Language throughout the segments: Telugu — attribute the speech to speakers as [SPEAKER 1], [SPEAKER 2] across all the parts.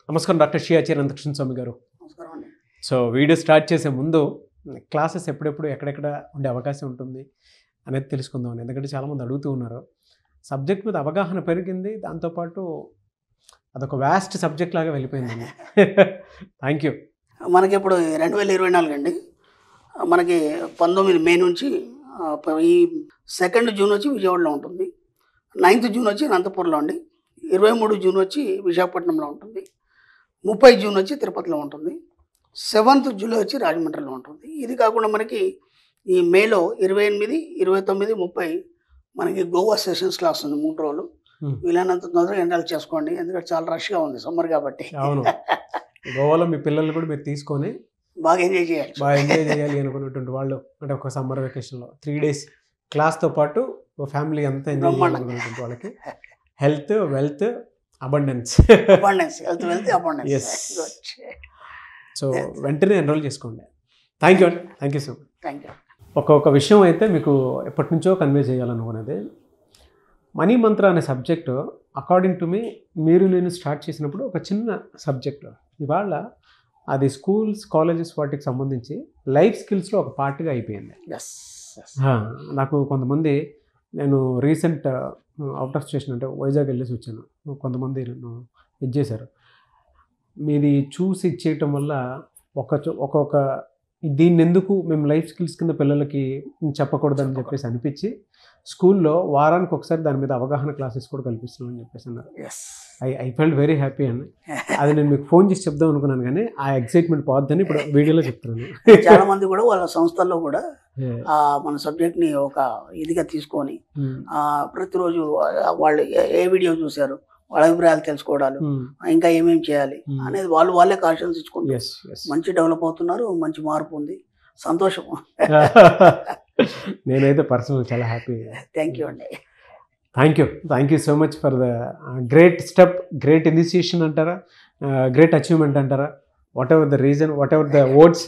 [SPEAKER 1] నమస్కారం డాక్టర్ శ్రీ ఆచార్య అనంతకృష్ణ స్వామి గారు.
[SPEAKER 2] నమస్కారం అండి.
[SPEAKER 1] సో వీడియో స్టార్ట్ చేసే ముందు క్లాసెస్ ఎప్పుడెప్పుడు ఎక్కడెక్కడ ఉండే అవకాశం ఉంటుంది అనేది తెలుసుకుందాం. ఎందుకంటే చాలామంది అడుగుతూ ఉన్నారు. సబ్జెక్ట్ మీద అవగాహన పెరిగింది, దాంతోపాటు అదొక వ్యాస్ట్ సబ్జెక్ట్ లాగా వెళ్ళిపోయిందండి. Thank you.
[SPEAKER 2] మనకి ఇప్పుడు 2024 అండి. మనకి 19 మే నుంచి ఈ 2 జూన్ వచ్చి విజయవాడలో ఉంటుంది, 9th జూన్ వచ్చి అనంతపూర్లో అండి, 23 జూన్ వచ్చి విశాఖపట్నంలో ఉంటుంది, 30 జూన్ వచ్చి తిరుపతిలో ఉంటుంది, 7th జూలై వచ్చి రాజమండ్రిలో ఉంటుంది. ఇది కాకుండా మనకి ఈ మేలో 28, 29, 30 మనకి గోవా సెషన్స్ క్లాస్ ఉంది 3 రోజులు. వీలైనంత తొందరగా ఎన్రోల్ చేసుకోండి, ఎందుకంటే చాలా రష్గా ఉంది సమ్మర్ కాబట్టి.
[SPEAKER 1] అవును, గోవాలో మీ పిల్లలు కూడా మీరు తీసుకొని
[SPEAKER 2] బాగా ఎంజాయ్
[SPEAKER 1] చేయాలి అనుకున్నటువంటి వాళ్ళు, అంటే ఒక సమ్మర్ వెకేషన్లో 3 days క్లాస్తో పాటు ఫ్యామిలీ అంతా ఎంజాయ్ చేయాలనుకున్నటువంటి వాళ్ళకి హెల్త్, వెల్త్, అబండెన్స్. సో వెంటనే ఎన్రోల్ చేసుకోండి. Thank you so much.
[SPEAKER 2] Thank you.
[SPEAKER 1] ఒక విషయం అయితే మీకు ఎప్పటి నుంచో కన్వే చేయాలనుకున్నది, మనీ మంత్ర అనే సబ్జెక్టు అకార్డింగ్ టు మీ మీరు నేను స్టార్ట్ చేసినప్పుడు ఒక చిన్న సబ్జెక్టు, ఇవాళ అది స్కూల్స్, కాలేజెస్ వాటికి సంబంధించి లైఫ్ స్కిల్స్లో ఒక పార్ట్గా అయిపోయింది. నాకు కొంతమంది, నేను రీసెంట్ అవుట్ ఆఫ్ స్టేషన్ అంటే వైజాగ్ వెళ్ళేసి వచ్చాను, కొంతమంది నన్ను ఇది చేశారు. మీది చూసి ఇచ్చేయటం వల్ల ఒక్కొక్క దీన్ని ఎందుకు మేము లైఫ్ స్కిల్స్ కింద పిల్లలకి చెప్పకూడదని చెప్పేసి అనిపించి స్కూల్లో వారానికి ఒకసారి దాని మీద అవగాహన క్లాసెస్ కూడా కల్పిస్తున్నామని చెప్పేసి అన్నారు. ఐ ఫెల్ట్ వెరీ హ్యాపీ అండి. అది నేను మీకు ఫోన్ చేసి చెప్దాం అనుకున్నాను, కానీ ఆ ఎక్సైట్మెంట్ పోద్దని ఇప్పుడు వీడియోలో చెప్తున్నాను.
[SPEAKER 2] చాలా మంది కూడా వాళ్ళ సంస్థల్లో కూడా మన సబ్జెక్ట్ని ఒక ఇదిగా తీసుకొని ప్రతిరోజు వాళ్ళు ఏ వీడియో చూశారు, వాళ్ళ అభిప్రాయాలు తెలుసుకోవడాలు, ఇంకా ఏమేమి చేయాలి అనేది వాళ్ళే కాన్షియన్స్ ఇచ్చుకుంటారు. మంచి డెవలప్ అవుతున్నారు, మంచి మార్పు ఉంది, సంతోషం.
[SPEAKER 1] నేనైతే పర్సనల్ చాలా హ్యాపీ.
[SPEAKER 2] థ్యాంక్ యూ అండి.
[SPEAKER 1] Thank you so much for the great step, great initiation అంటారా, గ్రేట్ అచీవ్మెంట్ అంటారా, what ever the reason, what ever the words.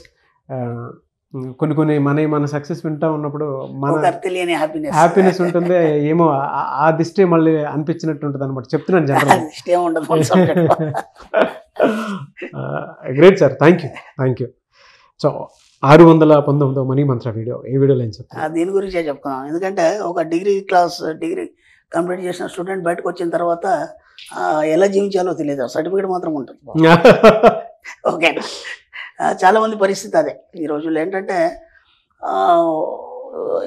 [SPEAKER 1] కొన్ని మన సక్సెస్ వింటా ఉన్నప్పుడు మన
[SPEAKER 2] తెలియని
[SPEAKER 1] హ్యాపీనెస్ ఉంటుంది, ఏమో ఆ దిష్టే మళ్ళీ అనిపించినట్టు ఉంటుంది అనమాట. చెప్తున్నాను general. Great sir, thank you. So 619వ మనీ మంత్ర వీడియో, ఏ వీడియోలో ఏం చెప్తాను
[SPEAKER 2] దీని గురించే చెప్తున్నాం. ఎందుకంటే ఒక డిగ్రీ కంప్లీట్ చేసిన స్టూడెంట్ బయటకు వచ్చిన తర్వాత ఎలా జీవించాలో తెలియదు, సర్టిఫికేట్ మాత్రం ఉంటుంది. ఓకేనా, చాలామంది పరిస్థితి అదే. ఈ రోజుల్లో ఏంటంటే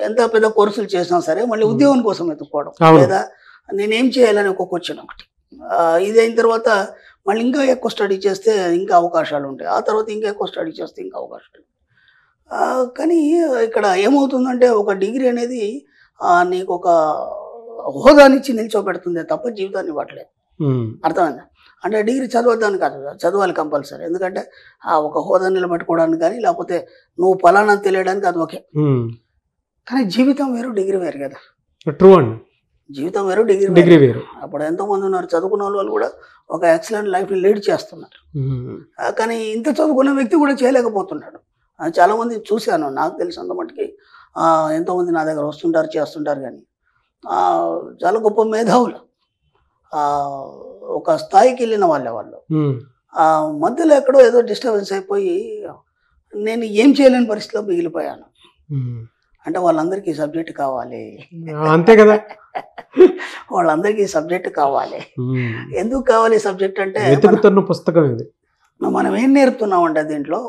[SPEAKER 2] ఎంత పెద్ద కోర్సులు చేసినా సరే మళ్ళీ ఉద్యోగం కోసం వెతుక్కోవడం, లేదా నేనేం చేయాలని ఒక క్వశ్చన్ ఒకటి. ఇది అయిన తర్వాత మళ్ళీ ఇంకా ఎక్కువ స్టడీ చేస్తే ఇంకా అవకాశాలు ఉంటాయి, ఆ తర్వాత ఇంకా ఎక్కువ స్టడీ చేస్తే ఇంకా అవకాశాలు. కానీ ఇక్కడ ఏమవుతుందంటే ఒక డిగ్రీ అనేది నీకు ఒక హోదానిచ్చి నిల్చోబెడుతుంది తప్ప జీవితాన్ని ఇవ్వట్లేదు. అర్థమైందా? అంటే డిగ్రీ చదవద్దాని కాదు, చదవాలి కంపల్సరీ. ఎందుకంటే ఒక హోదా నిలబెట్టుకోవడానికి కానీ, లేకపోతే నువ్వు ఫలానా తెలియడానికి అది ఓకే. కానీ జీవితం వేరు, డిగ్రీ వేరు కదా.
[SPEAKER 1] ట్రూ అండి.
[SPEAKER 2] జీవితం వేరు, డిగ్రీ వేరు. అప్పుడు ఎంతోమంది ఉన్నారు చదువుకున్న వాళ్ళు కూడా ఒక ఎక్సలెంట్ లైఫ్ని లీడ్ చేస్తున్నారు. కానీ ఇంత చదువుకున్న వ్యక్తి కూడా చేయలేకపోతున్నాడు. చాలామంది చూశాను, నాకు తెలిసినంత మట్టుకి ఎంతోమంది నా దగ్గర వస్తుంటారు, చేస్తుంటారు. కానీ చాలా గొప్ప మేధావులు, ఒక స్థాయికి వెళ్ళిన వాళ్ళు మధ్యలో ఎక్కడో ఏదో డిస్టర్బెన్స్ అయిపోయి నేను ఏం చేయలేని పరిస్థితిలో మిగిలిపోయాను. అంటే వాళ్ళందరికీ సబ్జెక్ట్ కావాలి,
[SPEAKER 1] అంతే కదా.
[SPEAKER 2] వాళ్ళందరికీ సబ్జెక్ట్ కావాలి. ఎందుకు కావాలి సబ్జెక్ట్ అంటే,
[SPEAKER 1] పుస్తకం ఇది.
[SPEAKER 2] మనం ఏం నేర్పుతున్నామంటే దీంట్లో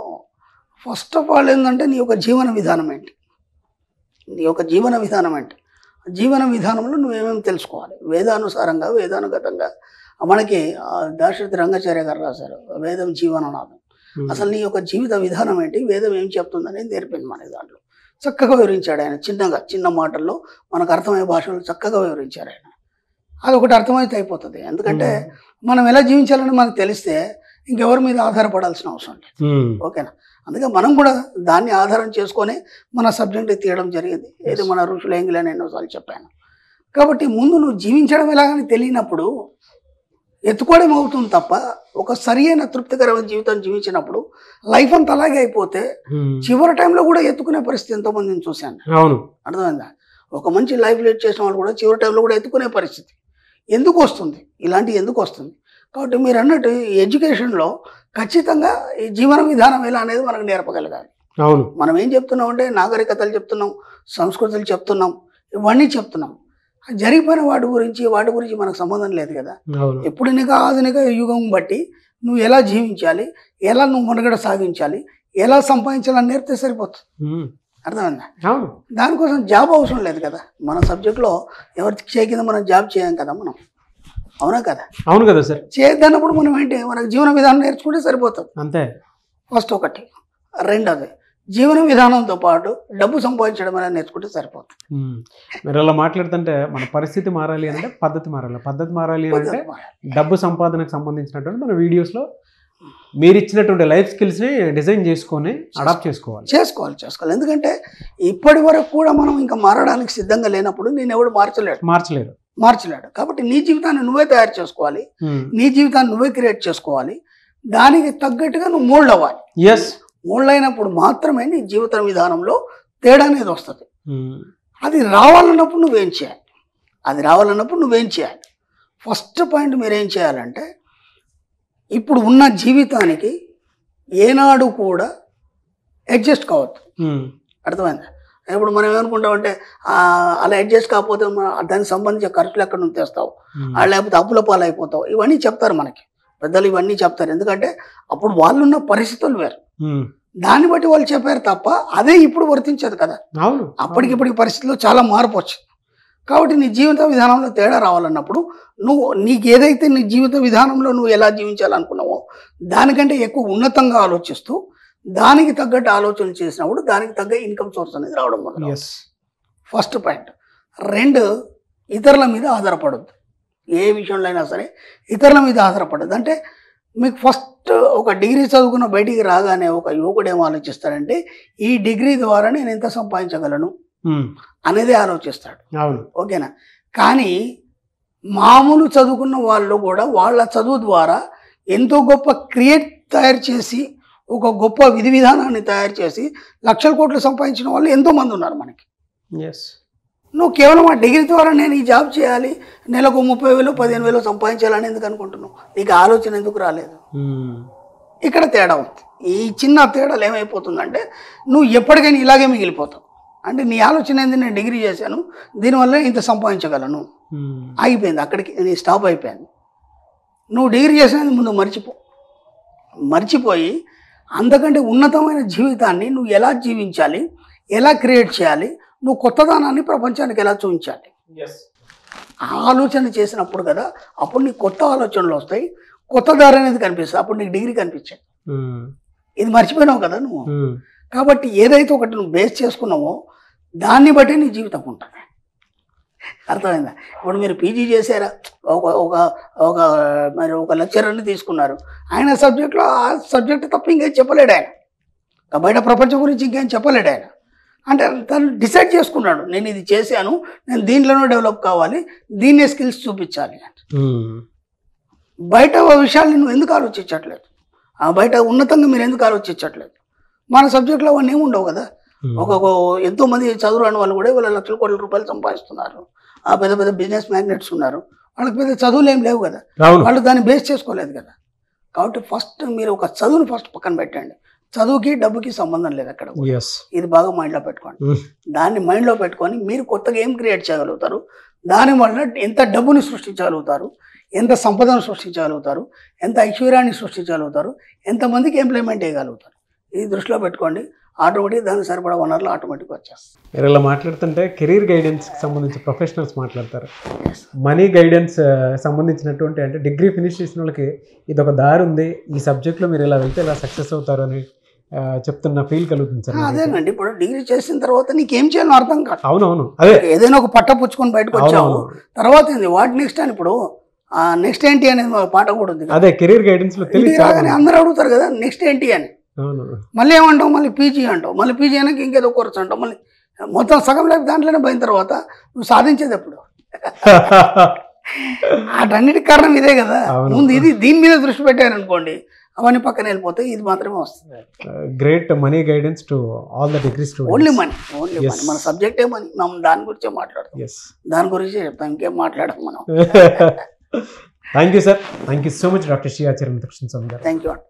[SPEAKER 2] ఫస్ట్ ఆఫ్ ఆల్ ఏంటంటే నీ యొక్క జీవన విధానం ఏంటి, జీవన విధానంలో నువ్వేమేమి తెలుసుకోవాలి. వేదానుసారంగా, వేదానుగతంగా మనకి దాశరథి రంగాచార్య గారు రాశారు వేదం జీవననాథం. అసలు నీ యొక్క జీవిత విధానం ఏంటి, వేదం ఏం చెప్తుందనేది నేర్పింది మనకి. దాంట్లో చక్కగా వివరించాడు ఆయన, చిన్న మాటల్లో మనకు అర్థమయ్యే భాషలో చక్కగా వివరించారు ఆయన. అది ఒకటి అర్థమైతే అయిపోతుంది. ఎందుకంటే మనం ఎలా జీవించాలని మనకు తెలిస్తే ఇంకెవరి మీద ఆధారపడాల్సిన అవసరం లేదు. ఓకేనా? అందుకే మనం కూడా దాన్ని ఆధారం చేసుకొని మన సబ్జెక్ట్ తీయడం జరిగింది. ఏది మన ఋషులు ఎంగిలని ఎన్నోసార్లు చెప్పాను. కాబట్టి ముందు నువ్వు జీవించడం ఎలాగని తెలియనప్పుడు ఎత్తుకోవడం అవుతుంది తప్ప, ఒక సరి అయిన తృప్తికరమైన జీవితం జీవించినప్పుడు లైఫ్ అంతా అలాగే అయిపోతే చివరి టైంలో కూడా ఎత్తుకునే పరిస్థితి ఎంతోమందిని చూశాను. అర్థమైందా? ఒక మంచి లైఫ్ లీడ్ చేసిన వాళ్ళు కూడా చివరి టైంలో కూడా ఎత్తుకునే పరిస్థితి ఎందుకు వస్తుంది, ఇలాంటివి ఎందుకు వస్తుంది? కాబట్టి మీరు అన్నట్టు ఈ ఎడ్యుకేషన్లో ఖచ్చితంగా ఈ జీవన విధానం ఎలా అనేది మనకు నేర్పగలగాలి.
[SPEAKER 1] అవును.
[SPEAKER 2] మనం ఏం చెప్తున్నాం అంటే నాగరికతలు చెప్తున్నాం, సంస్కృతులు చెప్తున్నాం, ఇవన్నీ చెప్తున్నాం. జరిగిపోయిన వాటి గురించి మనకు సంబంధం లేదు కదా.
[SPEAKER 1] అవును.
[SPEAKER 2] ఎప్పుడు నీకు ఆధునిక యుగం బట్టి నువ్వు ఎలా జీవించాలి, ఎలా నువ్వు మనుగడ సాగించాలి, ఎలా సంపాదించాలని నేర్పితే సరిపోతుంది. అర్థమైందా?
[SPEAKER 1] అవును.
[SPEAKER 2] దానికోసం జాబ్ అవసరం లేదు కదా. మన సబ్జెక్ట్లో ఎవరి చేయ కింద మనం జాబ్ చేయం కదా మనం. అవునా కదా?
[SPEAKER 1] అవును కదా సార్.
[SPEAKER 2] చేయద్దన్నప్పుడు మనం ఏంటి, మనకు జీవన విధానం నేర్చుకుంటే సరిపోతుంది.
[SPEAKER 1] అంతే.
[SPEAKER 2] ఫస్ట్ ఒకటి. రెండోది, జీవన విధానంతో పాటు డబ్బు సంపాదించడం అనేది నేర్చుకుంటే సరిపోతుంది.
[SPEAKER 1] మీరు అలా మాట్లాడుతుంటే మన పరిస్థితి మారాలి అంటే పద్ధతి మారాలి, పద్ధతి మారాలి అంటే డబ్బు సంపాదనకు సంబంధించినటువంటి మన వీడియోస్లో మీరు ఇచ్చినటువంటి లైఫ్ స్కిల్స్ని డిజైన్ చేసుకొని అడాప్ట్ చేసుకోవాలి. ఎందుకంటే ఇప్పటి వరకు కూడా మనం ఇంకా మారడానికి సిద్ధంగా లేనప్పుడు నేను ఎవడు మార్చలేడు. కాబట్టి నీ జీవితాన్ని నువ్వే తయారు చేసుకోవాలి, నీ జీవితాన్ని నువ్వే క్రియేట్ చేసుకోవాలి. దానికి తగ్గట్టుగా నువ్వు మోల్డ్ అవ్వాలి. మోల్డ్ అయినప్పుడు మాత్రమే నీ జీవిత విధానంలో తేడా అనేది వస్తుంది. అది రావాలన్నప్పుడు నువ్వేం చేయాలి? ఫస్ట్ పాయింట్ మీరేం చేయాలంటే, ఇప్పుడు ఉన్న జీవితానికి ఏనాడు కూడా అడ్జస్ట్ కావద్దు. అర్థమైందా? ఇప్పుడు మనం ఏమనుకుంటామంటే అలా అడ్జస్ట్ కాకపోతే దానికి సంబంధించిన ఖర్చులు ఎక్కడ నుంచి తెస్తావు, లేకపోతే అప్పుల పాలు అయిపోతావు, ఇవన్నీ చెప్తారు మనకి పెద్దలు, ఇవన్నీ చెప్తారు. ఎందుకంటే అప్పుడు వాళ్ళున్న పరిస్థితులు వేరు, దాన్ని బట్టి వాళ్ళు చెప్పారు తప్ప అదే ఇప్పుడు వర్తించదు కదా. అప్పటికిప్పటికి పరిస్థితుల్లో చాలా మార్పు వచ్చింది. కాబట్టి నీ జీవిత విధానంలో తేడా రావాలన్నప్పుడు నీకు ఏదైతే నీ జీవిత విధానంలో నువ్వు ఎలా జీవించాలనుకున్నావో దానికంటే ఎక్కువ ఉన్నతంగా ఆలోచిస్తూ దానికి తగ్గట్టు ఆలోచనలు చేసినప్పుడు దానికి తగ్గ ఇన్కమ్ సోర్స్ అనేది రావడం మొదలు. First point. రెండు, ఇతరుల మీద ఆధారపడద్దు. ఏ విషయంలో అయినా సరే ఇతరుల మీద ఆధారపడద్దు. అంటే మీకు ఫస్ట్ ఒక డిగ్రీ చదువుకున్న బయటికి రాగానే ఒక యువకుడు ఏం ఆలోచిస్తాడంటే, ఈ డిగ్రీ ద్వారా నేను ఎంత సంపాదించగలను అనేది ఆలోచిస్తాడు. ఓకేనా? కానీ మామూలు చదువుకున్న వాళ్ళు కూడా వాళ్ళ చదువు ద్వారా ఎంతో గొప్ప తయారు చేసి, ఒక గొప్ప విధి విధానాన్ని తయారు చేసి లక్షల కోట్లు సంపాదించిన వాళ్ళు ఎంతోమంది ఉన్నారు మనకి. నువ్వు కేవలం ఆ డిగ్రీ ద్వారా నేను ఈ జాబ్ చేయాలి, నెలకు 30,000 15,000 సంపాదించాలని ఎందుకు అనుకుంటున్నావు? నీకు ఆలోచన ఎందుకు రాలేదు? ఇక్కడ తేడా ఉంది. ఈ చిన్న తేడాలు ఏమైపోతుందంటే నువ్వు ఎప్పటికైనా ఇలాగే మిగిలిపోతావు. అంటే నీ ఆలోచన ఏంది, నేను డిగ్రీ చేశాను దీనివల్ల ఇంత సంపాదించగలను, ఆగిపోయింది అక్కడికి, నీ స్టాప్ అయిపోయింది. నువ్వు డిగ్రీ చేసినది ముందు మర్చిపోయి అంతకంటే ఉన్నతమైన జీవితాన్ని నువ్వు ఎలా జీవించాలి, ఎలా క్రియేట్ చేయాలి, నువ్వు కొత్తదనాన్ని ప్రపంచానికి ఎలా చూపించాలి, ఆలోచన చేసినప్పుడు కదా అప్పుడు నీకు కొత్త ఆలోచనలు వస్తాయి, కొత్త దారి అనేది కనిపిస్తుంది, అప్పుడు నీకు డిగ్రీ కనిపించాయి. ఇది మర్చిపోయినావు కదా నువ్వు. కాబట్టి ఏదైతే ఒకటి నువ్వు బేస్ చేసుకున్నావో దాన్ని బట్టి నీ జీవితం ఉంటుంది. అర్థమైందా? ఇప్పుడు మీరు పీజీ చేశారా, మరి ఒక లెక్చరర్ని తీసుకున్నారు, ఆయన సబ్జెక్ట్లో ఆ సబ్జెక్ట్ తప్ప ఇంకేం చెప్పలేడు ఆయన, బయట ప్రపంచం గురించి ఇంకేం చెప్పలేడు ఆయన. అంటే తను డిసైడ్ చేసుకున్నాడు, నేను ఇది చేశాను, నేను దీంట్లోనే డెవలప్ కావాలి, దీన్నే స్కిల్స్ చూపించాలి అంటే. బయట విషయాల్ని నువ్వు ఎందుకు ఆలోచించట్లేదు? బయట ఉన్నతంగా మీరు ఎందుకు ఆలోచించట్లేదు? మన సబ్జెక్ట్లో అవన్నీ ఏమి ఉండవు కదా. ఎంతోమంది చదువురాని వాళ్ళు కూడా వీళ్ళ లక్షల కోట్ల రూపాయలు సంపాదిస్తున్నారు. పెద్ద పెద్ద బిజినెస్ మ్యాగ్నెట్స్ ఉన్నారు, వాళ్ళకి పెద్ద చదువులు ఏం లేవు కదా, వాళ్ళు దాన్ని బేస్ చేసుకోలేదు కదా. కాబట్టి ఫస్ట్ మీరు ఒక చదువుని ఫస్ట్ పక్కన పెట్టండి. చదువుకి డబ్బుకి సంబంధం లేదు అక్కడ. ఇది బాగా మైండ్లో పెట్టుకోండి. దాన్ని మైండ్లో పెట్టుకొని మీరు కొత్తగా ఏం క్రియేట్ చేయగలుగుతారు, దానివల్ల ఎంత డబ్బుని సృష్టించగలుగుతారు, ఎంత సంపదను సృష్టించగలుగుతారు, ఎంత ఐశ్వర్యాన్ని సృష్టించగలుగుతారు, ఎంతమందికి ఎంప్లాయ్మెంట్ చేయగలుగుతారు. ఇది దృష్టిలో పెట్టుకోండి. ఆటోమేటిక్ దానికి సరిపడా వనరులు ఆటోమేటిక్ వచ్చేస్తాయి. మీరు ఇలా మాట్లాడుతుంటే కెరీర్ గైడెన్స్కి సంబంధించి ప్రొఫెషనల్స్ మాట్లాడతారు, మనీ గైడెన్స్ సంబంధించినటువంటి, అంటే డిగ్రీ ఫినిష్ చేసిన వాళ్ళకి ఇది ఒక దారి ఉంది, ఈ సబ్జెక్ట్లో మీరు ఇలా వెళ్తే ఇలా సక్సెస్ అవుతారు అని చెప్తున్న ఫీల్ కలుగుతుంది సార్.
[SPEAKER 2] అదేనండి, ఇప్పుడు డిగ్రీ చేసిన తర్వాత నీకేం చేయాలో అర్థం కాదు.
[SPEAKER 1] అవునవును, అదే
[SPEAKER 2] ఏదైనా ఒక పట్ట పుచ్చుకొని బయటకు వచ్చావు, తర్వాత ఏంది వాట్ నెక్స్ట్ అని, ఇప్పుడు నెక్స్ట్ ఏంటి అనేది పాట కూడా ఉంది.
[SPEAKER 1] అదే కెరీర్ గైడెన్స్లో
[SPEAKER 2] అందరూ అడుగుతారు కదా నెక్స్ట్ ఏంటి అని. మళ్ళీ ఏమంటావు, మళ్ళీ పీజీ అంటావు, మళ్ళీ పీజీ అయినాక ఇంకేదో కోర్స్ అంటావు, మళ్ళీ మొత్తం సగం లైఫ్ దాంట్లోనే పోయిన తర్వాత నువ్వు సాధించేది ఎప్పుడు? వాటన్నిటికి కారణం ఇదే కదా. ముందు దీని మీద దృష్టి పెట్టారనుకోండి, అవన్నీ పక్కన వెళ్ళిపోతాయి, ఇది మాత్రమే వస్తుంది.
[SPEAKER 1] Great money guidance to all the degree students.
[SPEAKER 2] Only money. మన సబ్జెక్టే మనీ. మనం దాని గురించే మాట్లాడతాం, దాని గురించే చెప్తాం, ఇంకేం మాట్లాడము మనం.
[SPEAKER 1] Thank you sir. Thank you so much doctor Shri Acharya Muralikrishna Swami గారు.
[SPEAKER 2] థ్యాంక్ యూ అండి.